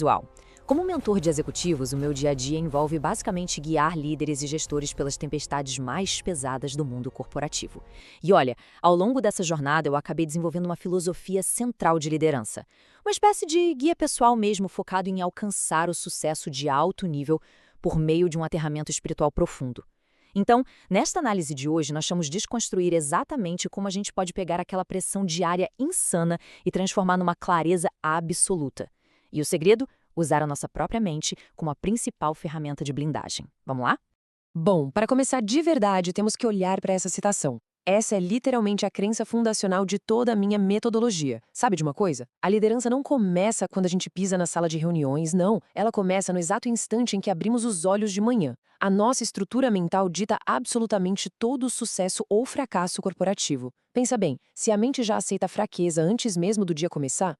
Visual. Como mentor de executivos, o meu dia a dia envolve basicamente guiar líderes e gestores pelas tempestades mais pesadas do mundo corporativo. E olha, ao longo dessa jornada eu acabei desenvolvendo uma filosofia central de liderança. Uma espécie de guia pessoal mesmo focado em alcançar o sucesso de alto nível por meio de um aterramento espiritual profundo. Então, nesta análise de hoje, nós vamos desconstruir exatamente como a gente pode pegar aquela pressão diária insana e transformar numa clareza absoluta. E o segredo? Usar a nossa própria mente como a principal ferramenta de blindagem. Vamos lá? Bom, para começar de verdade, temos que olhar para essa citação. Essa é literalmente a crença fundacional de toda a minha metodologia. Sabe de uma coisa? A liderança não começa quando a gente pisa na sala de reuniões, não. Ela começa no exato instante em que abrimos os olhos de manhã. A nossa estrutura mental dita absolutamente todo o sucesso ou fracasso corporativo. Pensa bem, se a mente já aceita a fraqueza antes mesmo do dia começar,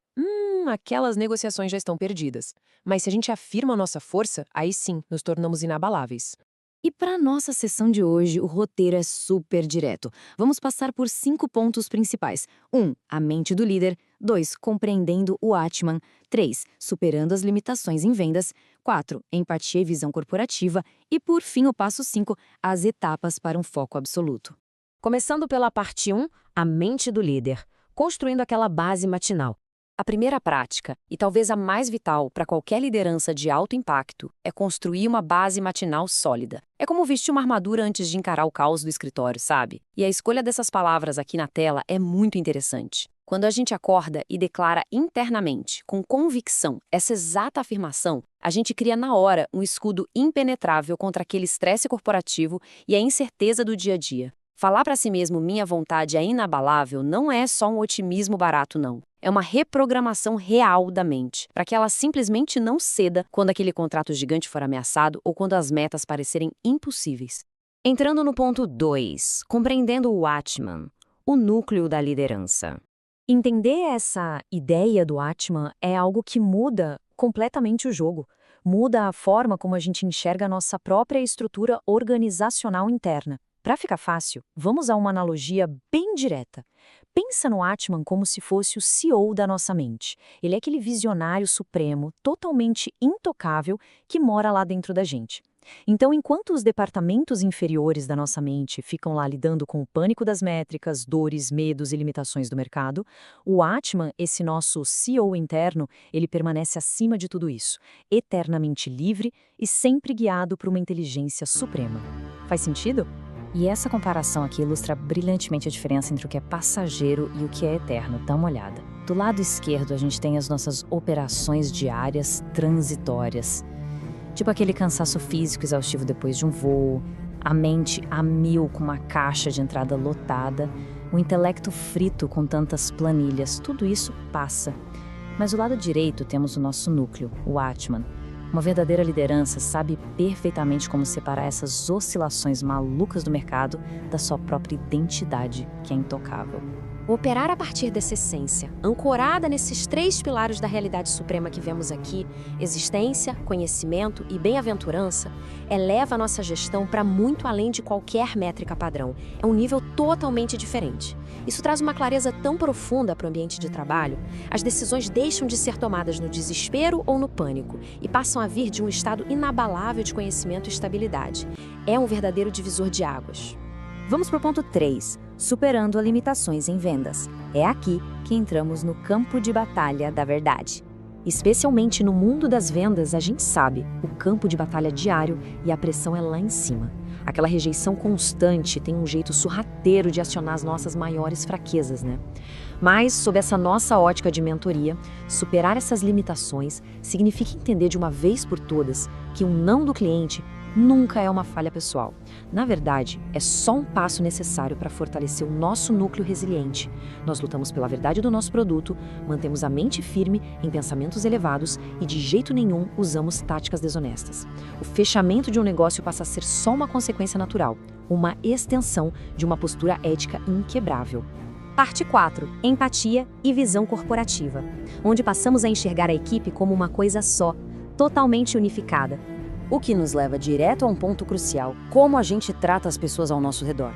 aquelas negociações já estão perdidas. Mas se a gente afirma a nossa força, aí sim nos tornamos inabaláveis. E para a nossa sessão de hoje, o roteiro é super direto. Vamos passar por 5 pontos principais. 1. A mente do líder. 2. Compreendendo o Atman. 3. Superando as limitações em vendas. 4. Empatia e visão corporativa. E, por fim, o passo 5. As etapas para um foco absoluto. Começando pela parte 1, a mente do líder, construindo aquela base matinal. A primeira prática, e talvez a mais vital para qualquer liderança de alto impacto, é construir uma base matinal sólida. É como vestir uma armadura antes de encarar o caos do escritório, sabe? E a escolha dessas palavras aqui na tela é muito interessante. Quando a gente acorda e declara internamente, com convicção, essa exata afirmação, a gente cria na hora um escudo impenetrável contra aquele estresse corporativo e a incerteza do dia a dia. Falar para si mesmo minha vontade é inabalável não é só um otimismo barato, não. É uma reprogramação real da mente, para que ela simplesmente não ceda quando aquele contrato gigante for ameaçado ou quando as metas parecerem impossíveis. Entrando no ponto 2, compreendendo o Atman, o núcleo da liderança. Entender essa ideia do Atman é algo que muda completamente o jogo. Muda a forma como a gente enxerga a nossa própria estrutura organizacional interna. Para ficar fácil, vamos a uma analogia bem direta. Pensa no Atman como se fosse o CEO da nossa mente. Ele é aquele visionário supremo, totalmente intocável, que mora lá dentro da gente. Então, enquanto os departamentos inferiores da nossa mente ficam lá lidando com o pânico das métricas, dores, medos e limitações do mercado, o Atman, esse nosso CEO interno, ele permanece acima de tudo isso, eternamente livre e sempre guiado por uma inteligência suprema. Faz sentido? E essa comparação aqui ilustra brilhantemente a diferença entre o que é passageiro e o que é eterno. Dá uma olhada. Do lado esquerdo, a gente tem as nossas operações diárias transitórias. Tipo aquele cansaço físico exaustivo depois de um voo, a mente a mil com uma caixa de entrada lotada, o intelecto frito com tantas planilhas. Tudo isso passa. Mas do lado direito temos o nosso núcleo, o Atman. Uma verdadeira liderança sabe perfeitamente como separar essas oscilações malucas do mercado da sua própria identidade, que é intocável. Operar a partir dessa essência, ancorada nesses 3 pilares da realidade suprema que vemos aqui, existência, conhecimento e bem-aventurança, eleva a nossa gestão para muito além de qualquer métrica padrão. É um nível totalmente diferente. Isso traz uma clareza tão profunda para o ambiente de trabalho, as decisões deixam de ser tomadas no desespero ou no pânico e passam a vir de um estado inabalável de conhecimento e estabilidade. É um verdadeiro divisor de águas. Vamos para o ponto 3, superando as limitações em vendas. É aqui que entramos no campo de batalha da verdade. Especialmente no mundo das vendas, a gente sabe, o campo de batalha diário e a pressão é lá em cima. Aquela rejeição constante tem um jeito sorrateiro de acionar as nossas maiores fraquezas, né? Mas, sob essa nossa ótica de mentoria, superar essas limitações significa entender de uma vez por todas que um não do cliente nunca é uma falha pessoal. Na verdade, é só um passo necessário para fortalecer o nosso núcleo resiliente. Nós lutamos pela verdade do nosso produto, mantemos a mente firme em pensamentos elevados e de jeito nenhum usamos táticas desonestas. O fechamento de um negócio passa a ser só uma consequência natural, uma extensão de uma postura ética inquebrável. Parte 4. Empatia e visão corporativa, onde passamos a enxergar a equipe como uma coisa só, totalmente unificada. O que nos leva direto a um ponto crucial: como a gente trata as pessoas ao nosso redor.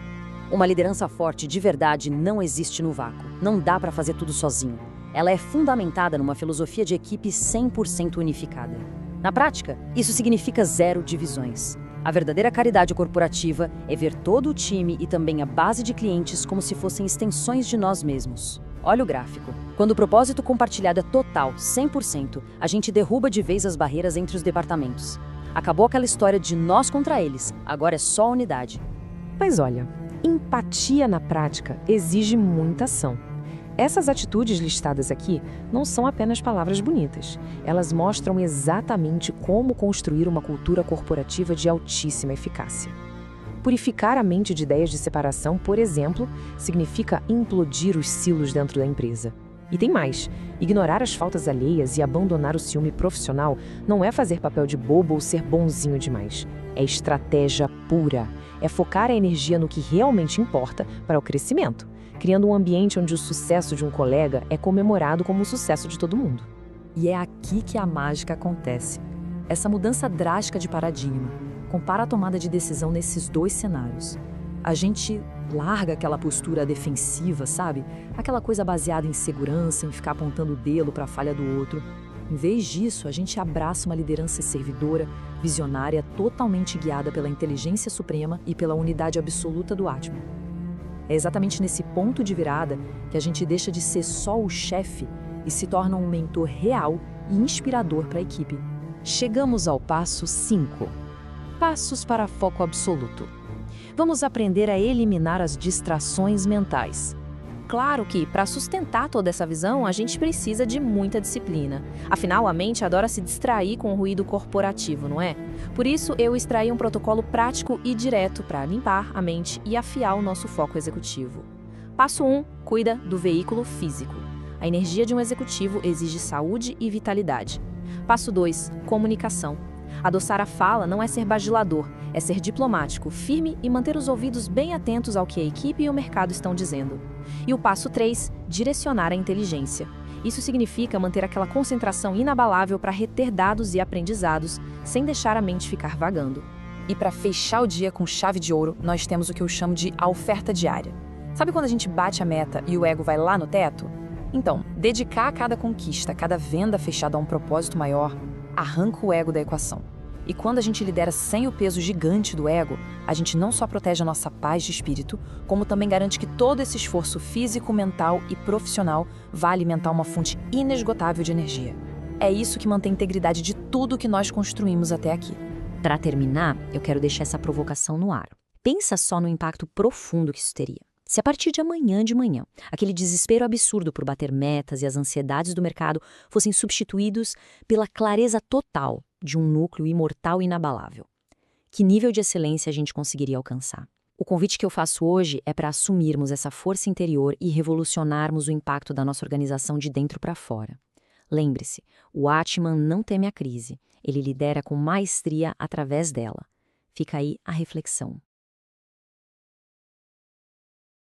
Uma liderança forte de verdade não existe no vácuo. Não dá para fazer tudo sozinho. Ela é fundamentada numa filosofia de equipe 100% unificada. Na prática, isso significa zero divisões. A verdadeira caridade corporativa é ver todo o time e também a base de clientes como se fossem extensões de nós mesmos. Olha o gráfico. Quando o propósito compartilhado é total, 100%, a gente derruba de vez as barreiras entre os departamentos. Acabou aquela história de nós contra eles, agora é só unidade. Mas olha, empatia na prática exige muita ação. Essas atitudes listadas aqui não são apenas palavras bonitas. Elas mostram exatamente como construir uma cultura corporativa de altíssima eficácia. Purificar a mente de ideias de separação, por exemplo, significa implodir os silos dentro da empresa. E tem mais. Ignorar as faltas alheias e abandonar o ciúme profissional não é fazer papel de bobo ou ser bonzinho demais. É estratégia pura. É focar a energia no que realmente importa para o crescimento, criando um ambiente onde o sucesso de um colega é comemorado como o sucesso de todo mundo. E é aqui que a mágica acontece. Essa mudança drástica de paradigma. Compara a tomada de decisão nesses dois cenários. A gente larga aquela postura defensiva, sabe? Aquela coisa baseada em segurança, em ficar apontando o dedo para a falha do outro. Em vez disso, a gente abraça uma liderança servidora, visionária, totalmente guiada pela inteligência suprema e pela unidade absoluta do Atman. É exatamente nesse ponto de virada que a gente deixa de ser só o chefe e se torna um mentor real e inspirador para a equipe. Chegamos ao passo 5. Passos para foco absoluto. Vamos aprender a eliminar as distrações mentais. Claro que, para sustentar toda essa visão, a gente precisa de muita disciplina. Afinal, a mente adora se distrair com o ruído corporativo, não é? Por isso, eu extraí um protocolo prático e direto para limpar a mente e afiar o nosso foco executivo. Passo 1. Cuida do veículo físico. A energia de um executivo exige saúde e vitalidade. Passo 2. Comunicação. Adoçar a fala não é ser bajulador, é ser diplomático, firme e manter os ouvidos bem atentos ao que a equipe e o mercado estão dizendo. E o passo 3, direcionar a inteligência. Isso significa manter aquela concentração inabalável para reter dados e aprendizados, sem deixar a mente ficar vagando. E para fechar o dia com chave de ouro, nós temos o que eu chamo de a oferta diária. Sabe quando a gente bate a meta e o ego vai lá no teto? Então, dedicar a cada conquista, a cada venda fechada a um propósito maior, arranca o ego da equação. E quando a gente lidera sem o peso gigante do ego, a gente não só protege a nossa paz de espírito, como também garante que todo esse esforço físico, mental e profissional vai alimentar uma fonte inesgotável de energia. É isso que mantém a integridade de tudo que nós construímos até aqui. Para terminar, eu quero deixar essa provocação no ar. Pensa só no impacto profundo que isso teria. Se a partir de amanhã de manhã, aquele desespero absurdo por bater metas e as ansiedades do mercado fossem substituídos pela clareza total de um núcleo imortal e inabalável. Que nível de excelência a gente conseguiria alcançar? O convite que eu faço hoje é para assumirmos essa força interior e revolucionarmos o impacto da nossa organização de dentro para fora. Lembre-se, o Atman não teme a crise, ele lidera com maestria através dela. Fica aí a reflexão.